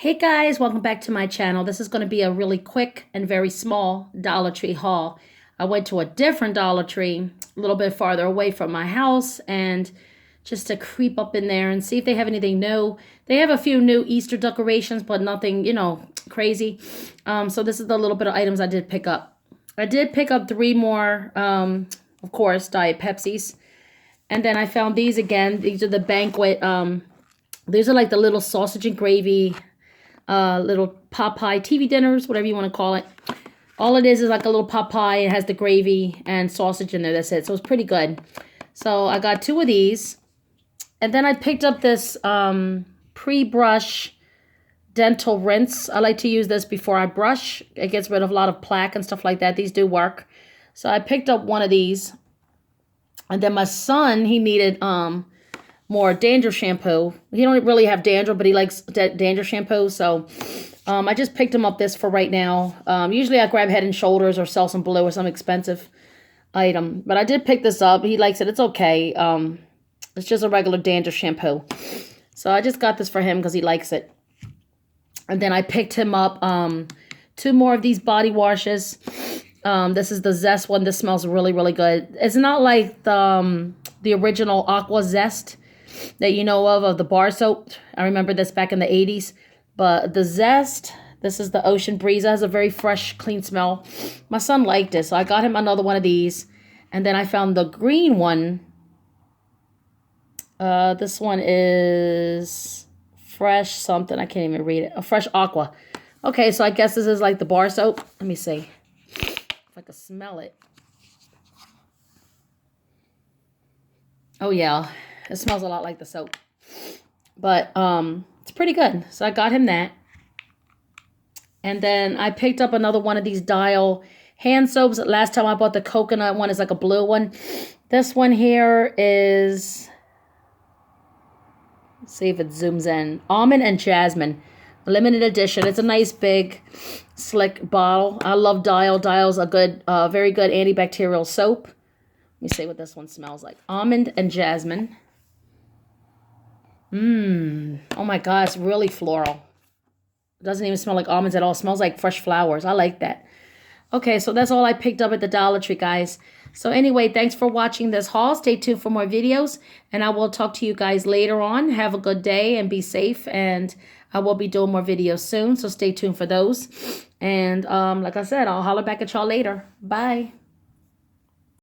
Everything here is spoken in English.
Hey guys, welcome back to my channel. This is going to be a really quick and very small Dollar Tree haul. I went to a different Dollar Tree a little bit farther away from my house and just to creep up in there and see if they have anything new. They have a few new Easter decorations, but nothing, crazy. So this is the little bit of items I did pick up. I did pick up 3 more, of course, Diet Pepsis. And then I found these again. These are the banquet. These are like the little sausage and gravy little pot pie TV dinners, whatever you want to call it. All it is like a little pot pie. It has the gravy and sausage in there. That's it. So it's pretty good. So I got 2 of these. And then I picked up this pre-brush dental rinse. I like to use this before I brush. It gets rid of a lot of plaque and stuff like that. These do work. So I picked up one of these. And then my son, he needed more Dander Shampoo. He don't really have dandruff, but he likes Dander Shampoo. So I just picked him up this for right now. Usually I grab Head and Shoulders or Selsun Blue or some expensive item. But I did pick this up. He likes it. It's okay. It's just a regular Dander Shampoo. So I just got this for him because he likes it. And then I picked him up 2 more of these body washes. This is the Zest one. This smells really, really good. It's not like the original Aqua Zest that you know of the bar soap. I remember this back in the 80s. But the Zest, this is the Ocean Breeze. It has a very fresh, clean smell. My son liked it, so I got him another one of these. And then I found the green one. This one is Fresh something. I can't even read it. A Fresh Aqua. Okay, so I guess this is like the bar soap. Let me see if I can smell it. Oh, yeah. It smells a lot like the soap. But it's pretty good. So I got him that. And then I picked up another one of these Dial hand soaps. Last time I bought the coconut one. It's like a blue one. This one here is... Let's see if it zooms in. Almond and Jasmine. Limited edition. It's a nice big slick bottle. I love Dial. Dial's a good, very good antibacterial soap. Let me see what this one smells like. Almond and Jasmine. Oh my God, it's really floral. It doesn't even smell like almonds at all. It smells like fresh flowers. I like that. Okay, so that's all I picked up at the Dollar Tree, guys. So anyway, thanks for watching this haul. Stay tuned for more videos, and I will talk to you guys later on. Have a good day and be safe, and I will be doing more videos soon, so stay tuned for those. And like I said, I'll holler back at y'all later. Bye.